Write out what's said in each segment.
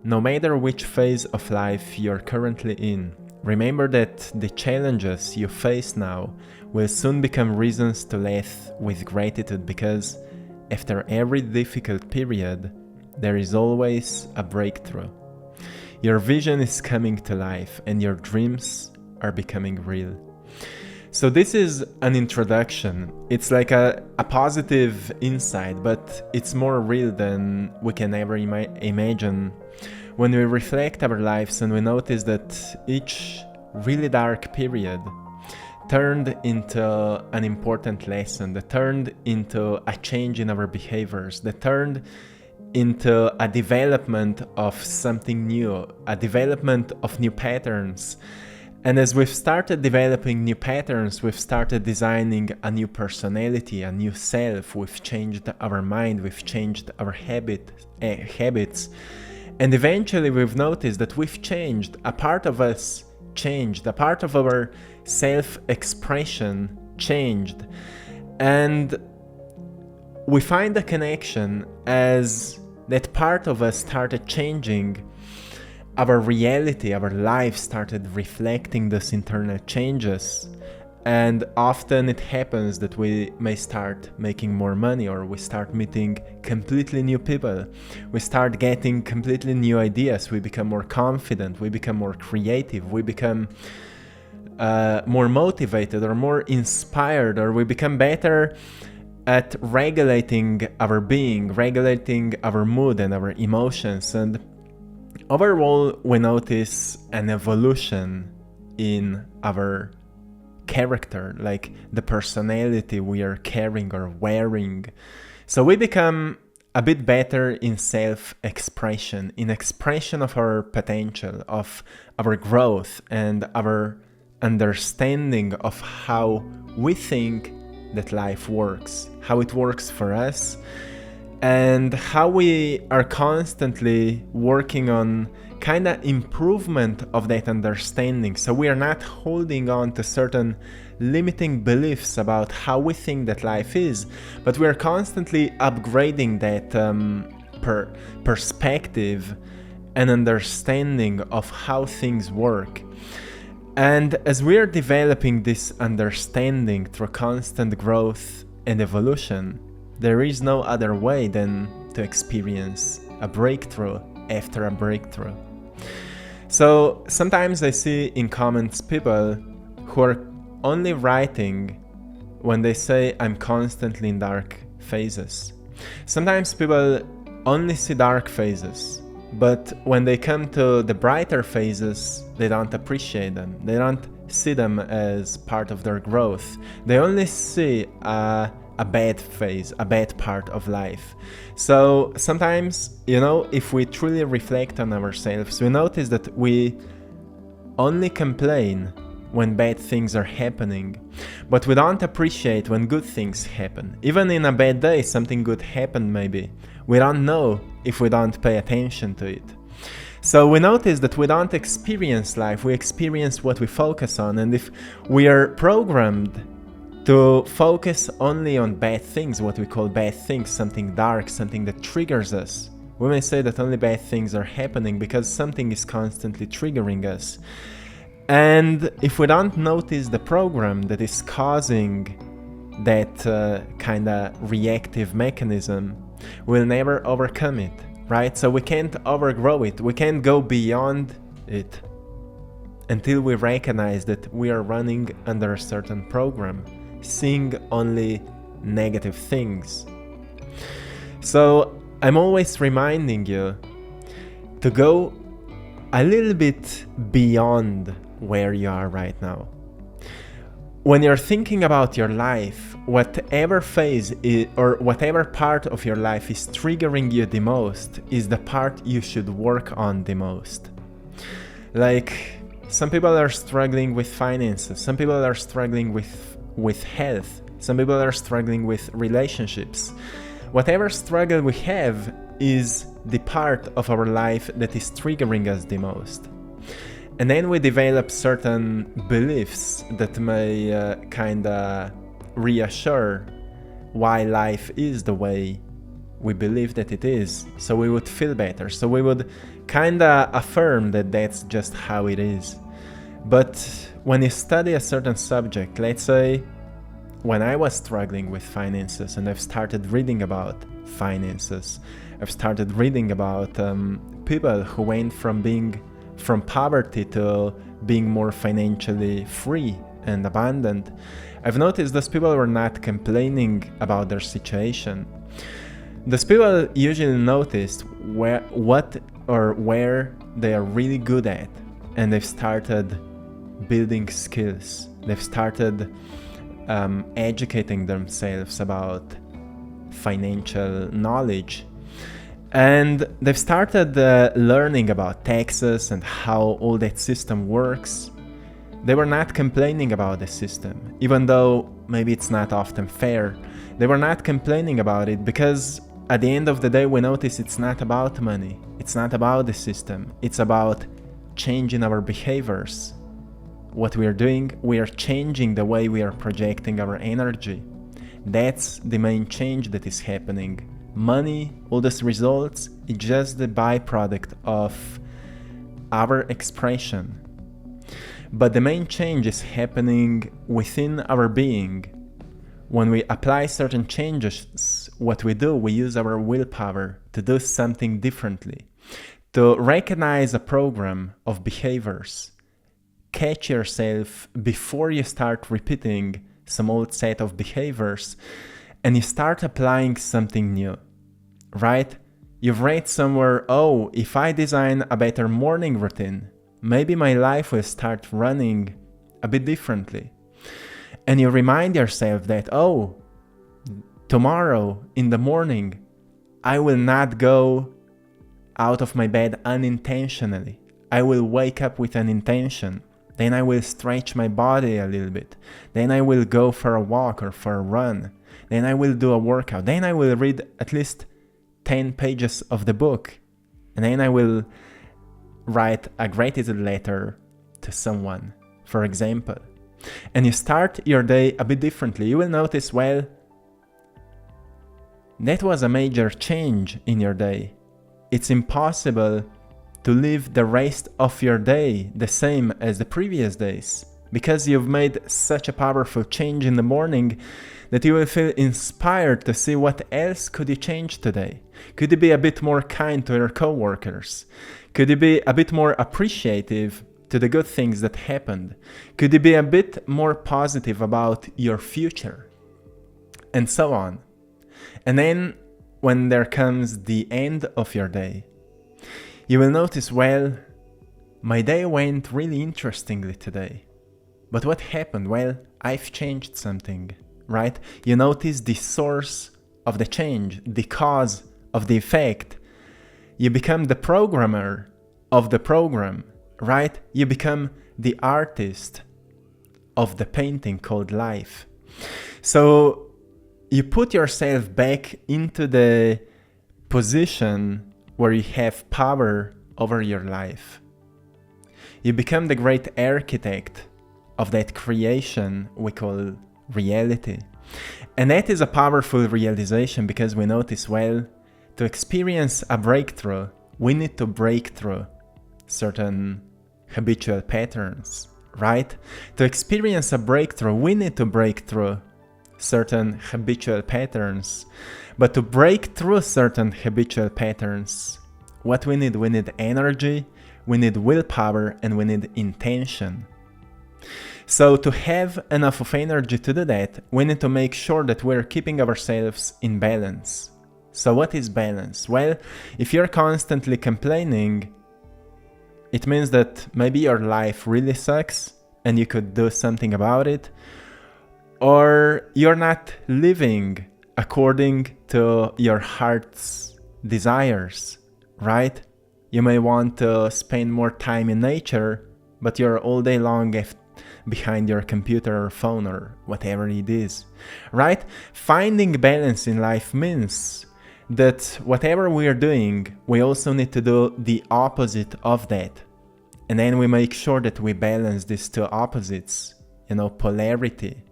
no matter which phase of life you're currently in, remember that the challenges you face now will soon become reasons to laugh with gratitude, because after every difficult period, there is always a breakthrough. Your vision is coming to life and your dreams are becoming real. So this is an introduction. It's like a positive insight, but it's more real than we can ever imagine when we reflect our lives and we notice that each really dark period turned into an important lesson, that turned into a change in our behaviors, that turned into a development of something new, a development of new patterns. And as we've started developing new patterns, we've started designing a new personality, a new self. We've changed our mind, we've changed our habits. And eventually we've noticed that we've changed. A part of us changed. A part of our self-expression changed. And we find a connection as that part of us started changing. Our reality, our life started reflecting those internal changes. And often it happens that we may start making more money, or we start meeting completely new people. We start getting completely new ideas. We become more confident. We become more creative. We become more motivated or more inspired, or we become better at regulating our being, regulating our mood and our emotions. And overall, we notice an evolution in our character, like the personality we are carrying or wearing. So we become a bit better in self-expression, in expression of our potential, of our growth, and our understanding of how we think that life works, how it works for us, and how we are constantly working on kind of improvement of that understanding. So we are not holding on to certain limiting beliefs about how we think that life is, but we are constantly upgrading that perspective and understanding of how things work. And as we are developing this understanding through constant growth and evolution, there is no other way than to experience a breakthrough after a breakthrough. So sometimes I see in comments people who are only writing when they say I'm constantly in dark phases. Sometimes people only see dark phases, but when they come to the brighter phases, they don't appreciate them. They don't see them as part of their growth. They only see a bad phase, a bad part of life. So sometimes, if we truly reflect on ourselves, we notice that we only complain when bad things are happening, but we don't appreciate when good things happen. Even in a bad day, something good happened maybe. We don't know if we don't pay attention to it. So we notice that we don't experience life, we experience what we focus on. And if we are programmed to focus only on bad things, what we call bad things, something dark, something that triggers us, we may say that only bad things are happening because something is constantly triggering us. And if we don't notice the program that is causing that kind of reactive mechanism, we'll never overcome it, right? So we can't overgrow it. We can't go beyond it until we recognize that we are running under a certain program, seeing only negative things. So I'm always reminding you to go a little bit beyond where you are right now. When you're thinking about your life, whatever phase or whatever part of your life is triggering you the most is the part you should work on the most. Like, some people are struggling with finances, some people are struggling with health, some people are struggling with relationships. Whatever struggle we have is the part of our life that is triggering us the most. And then we develop certain beliefs that may kind of reassure why life is the way we believe that it is, so we would feel better, so we would kinda affirm that that's just how it is. But when you study a certain subject, let's say when I was struggling with finances and I've started reading about finances, I've started reading about people who went from poverty to being more financially free and abundant, I've noticed those people were not complaining about their situation. Those people usually noticed where they are really good at, and they've started building skills. They've started educating themselves about financial knowledge. And they've started learning about taxes and how all that system works. They were not complaining about the system, even though maybe it's not often fair. They were not complaining about it because at the end of the day we notice it's not about money, it's not about the system, it's about changing our behaviors. What we are doing, we are changing the way we are projecting our energy. That's the main change that is happening. Money, all those results, it's just the byproduct of our expression. But the main change is happening within our being. When we apply certain changes, what we do, we use our willpower to do something differently, to recognize a program of behaviors. Catch yourself before you start repeating some old set of behaviors and you start applying something new, right? You've read somewhere, oh, if I design a better morning routine, maybe my life will start running a bit differently. And you remind yourself that, oh, tomorrow in the morning, I will not go out of my bed unintentionally. I will wake up with an intention. Then I will stretch my body a little bit. Then I will go for a walk or for a run. Then I will do a workout. Then I will read at least 10 pages of the book. And then I will write a gratitude letter to someone, for example. And you start your day a bit differently. You will notice, well, that was a major change in your day. It's impossible to live the rest of your day the same as the previous days, because you've made such a powerful change in the morning that you will feel inspired to see what else could you change today. Could you be a bit more kind to your coworkers? Could you be a bit more appreciative to the good things that happened? Could you be a bit more positive about your future? And so on. And then when there comes the end of your day, you will notice, well, my day went really interestingly today. But what happened? Well, I've changed something, right? You notice the source of the change, the cause of the effect. You become the programmer of the program, right? You become the artist of the painting called life. So you put yourself back into the position where you have power over your life. You become the great architect of that creation we call reality. And that is a powerful realization, because we notice, well, to experience a breakthrough, we need to break through certain habitual patterns, right? To experience a breakthrough, we need to break through certain habitual patterns. But to break through certain habitual patterns, what we need energy, we need willpower, and we need intention. So to have enough of energy to do that, we need to make sure that we're keeping ourselves in balance. So what is balance? Well, if you're constantly complaining, it means that maybe your life really sucks and you could do something about it, or you're not living according to your heart's desires, right? You may want to spend more time in nature, but you're all day long behind your computer or phone or whatever it is, right? Finding balance in life means that whatever we are doing, we also need to do the opposite of that. And then we make sure that we balance these two opposites, polarity.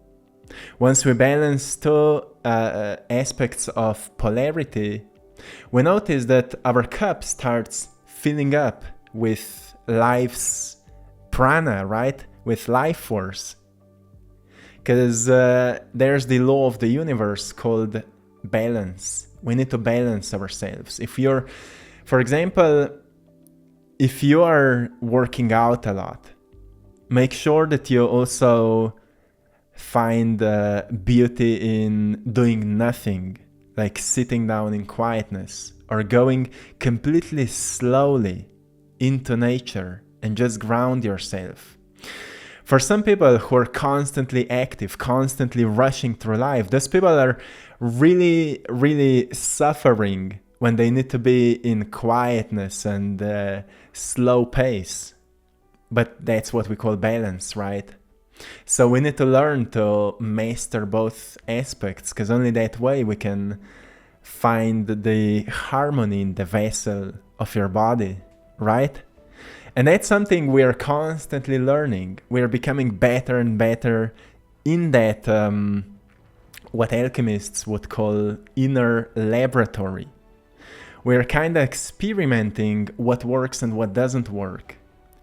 Once we balance two aspects of polarity, we notice that our cup starts filling up with life's prana, right? With life force. Because there's the law of the universe called balance. We need to balance ourselves. If you're, for example, if you are working out a lot, make sure that you also find beauty in doing nothing, like sitting down in quietness or going completely slowly into nature and just ground yourself. For some people who are constantly active, constantly rushing through life, those people are really, really suffering when they need to be in quietness and slow pace. But that's what we call balance, right? So we need to learn to master both aspects, because only that way we can find the harmony in the vessel of your body, right? And that's something we are constantly learning. We are becoming better and better in that, what alchemists would call inner laboratory. We're kind of experimenting what works and what doesn't work.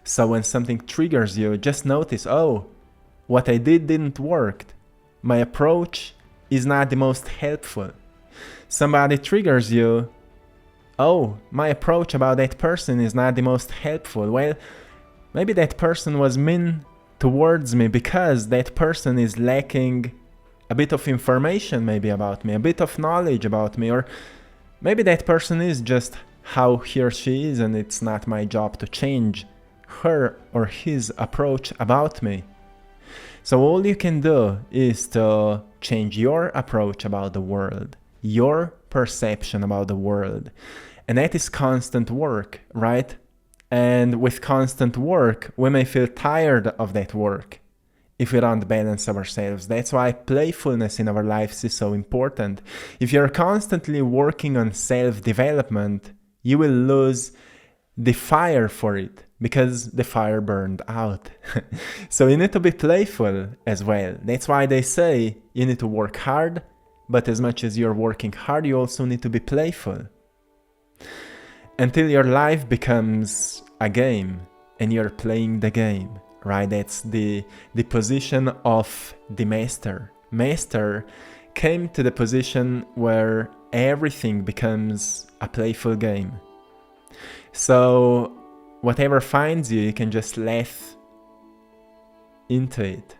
So when something triggers you, just notice, oh, what I didn't work. My approach is not the most helpful. Somebody triggers you, oh, my approach about that person is not the most helpful. Well, maybe that person was mean towards me because that person is lacking a bit of information maybe about me, a bit of knowledge about me, or maybe that person is just how he or she is and it's not my job to change her or his approach about me. So all you can do is to change your approach about the world, your perception about the world. And that is constant work, right? And with constant work, we may feel tired of that work if we don't balance ourselves. That's why playfulness in our lives is so important. If you're constantly working on self-development, you will lose the fire for it, because the fire burned out. So you need to be playful as well. That's why they say you need to work hard, but as much as you're working hard, you also need to be playful. Until your life becomes a game and you're playing the game, right? That's the position of the master. Master came to the position where everything becomes a playful game. So whatever finds you, you can just laugh into it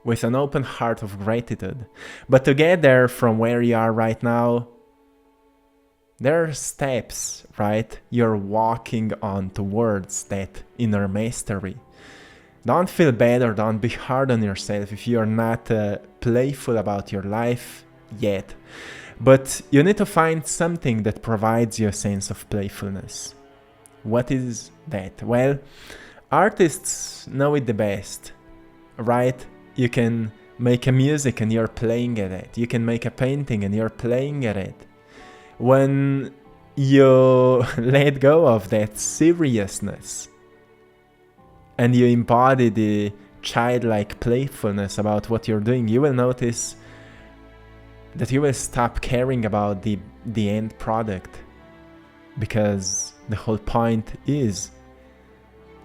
with an open heart of gratitude. But to get there from where you are right now, there are steps, right? You're walking on towards that inner mastery. Don't feel bad or don't be hard on yourself if you're not playful about your life yet. But you need to find something that provides you a sense of playfulness. What is that? Well, artists know it the best, right? You can make a music and you're playing at it. You can make a painting and you're playing at it. When you let go of that seriousness and you embody the childlike playfulness about what you're doing, you will notice that you will stop caring about the end product, because the whole point is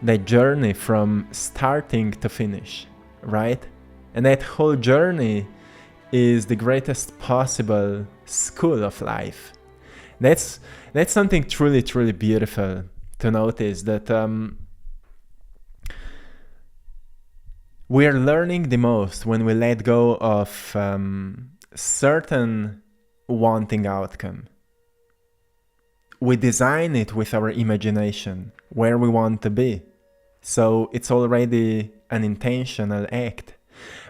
the journey from starting to finish, right? And that whole journey is the greatest possible school of life. That's something truly, truly beautiful to notice, that we're learning the most when we let go of certain wanting outcome. We design it with our imagination, where we want to be. So it's already an intentional act.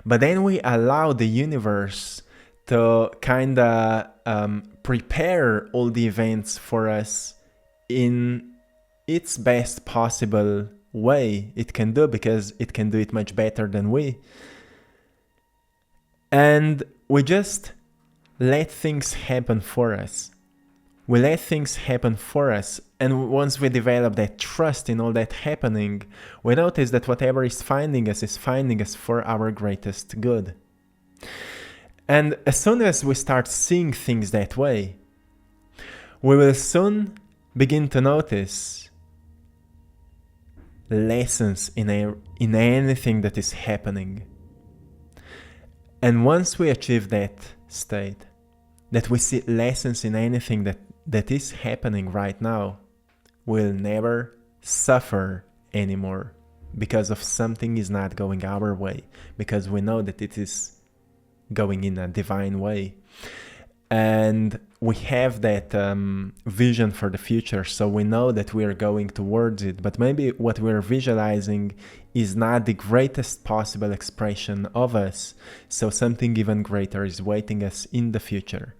But then we allow the universe to kind of prepare all the events for us in its best possible way it can do, because it can do it much better than we. And we just let things happen for us. We let things happen for us, and once we develop that trust in all that happening, we notice that whatever is finding us for our greatest good. And as soon as we start seeing things that way, we will soon begin to notice lessons in anything that is happening. And once we achieve that state, that we see lessons in anything that is happening right now, we'll never suffer anymore because of something is not going our way, because we know that it is going in a divine way. And we have that vision for the future, so we know that we are going towards it, but maybe what we're visualizing is not the greatest possible expression of us, so something even greater is waiting us in the future.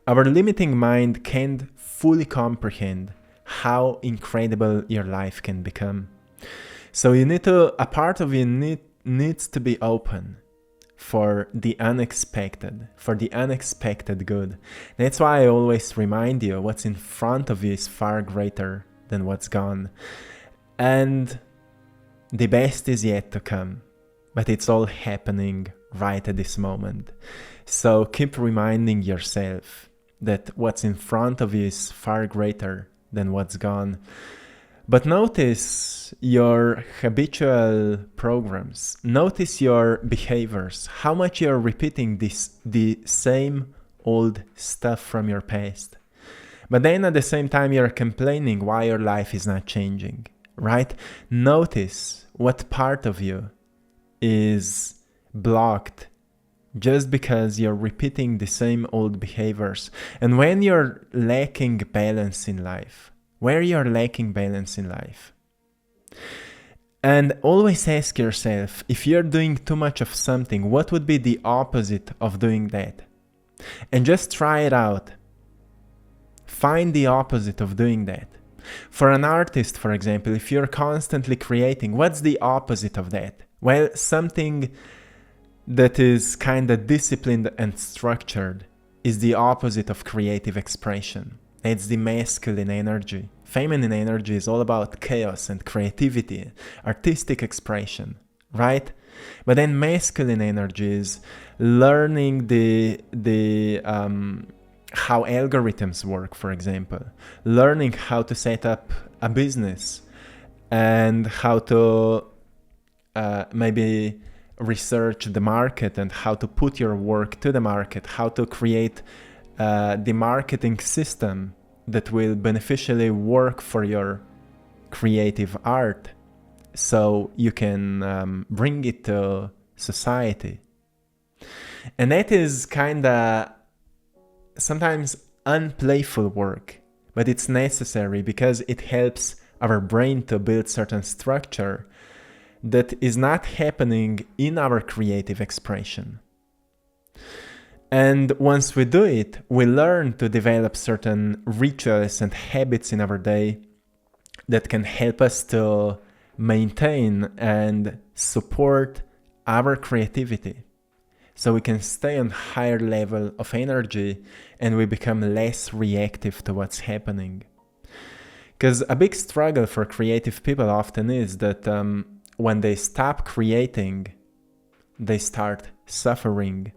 Our limiting mind can't fully comprehend how incredible your life can become. So a part of you needs to be open for the unexpected good. That's why I always remind you, what's in front of you is far greater than what's gone. And the best is yet to come, but it's all happening right at this moment. So keep reminding yourself that what's in front of you is far greater than what's gone. But notice your habitual programs. Notice your behaviors, how much you're repeating the same old stuff from your past. But then at the same time, you're complaining why your life is not changing, right? Notice what part of you is blocked just because you're repeating the same old behaviors. And when you're lacking balance in life, where you're lacking balance in life. And always ask yourself, if you're doing too much of something, what would be the opposite of doing that? And just try it out. Find the opposite of doing that. For an artist, for example, if you're constantly creating, what's the opposite of that? Well, something that is kind of disciplined and structured is the opposite of creative expression. It's the masculine energy. Feminine energy is all about chaos and creativity, artistic expression, right? But then masculine energy is learning how algorithms work, for example, learning how to set up a business and how to maybe research the market and how to put your work to the market, how to create the marketing system that will beneficially work for your creative art so you can bring it to society. And that is kind of sometimes unplayful work, but it's necessary because it helps our brain to build certain structure that is not happening in our creative expression. And once we do it, we learn to develop certain rituals and habits in our day that can help us to maintain and support our creativity. So we can stay on higher level of energy and we become less reactive to what's happening. Because a big struggle for creative people often is that when they stop creating, they start suffering.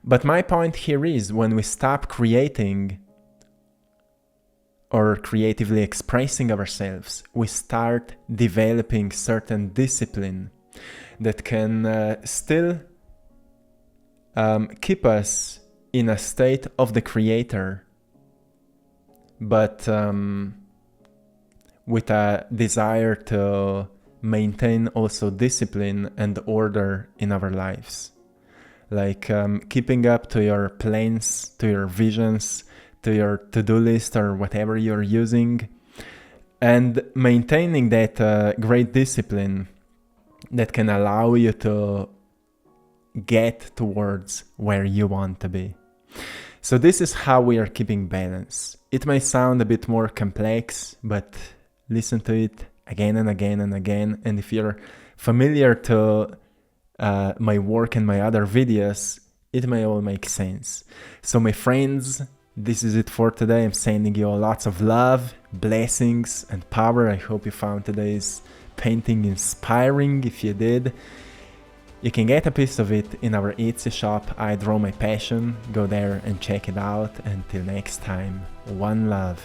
But my point here is when we stop creating or creatively expressing ourselves, we start developing certain discipline that can still keep us in a state of the creator, but with a desire to maintain also discipline and order in our lives. Like keeping up to your plans, to your visions, to your to-do list or whatever you're using, and maintaining that great discipline that can allow you to get towards where you want to be. So this is how we are keeping balance. It may sound a bit more complex, but listen to it again and again and again. And if you're familiar to my work and my other videos, it may all make sense. So my friends, this is it for today. I'm sending you lots of love, blessings, and power. I hope you found today's painting inspiring. If you did, You can get a piece of it in our Etsy shop, I Draw My Passion. Go there and check it out. Until next time, one love.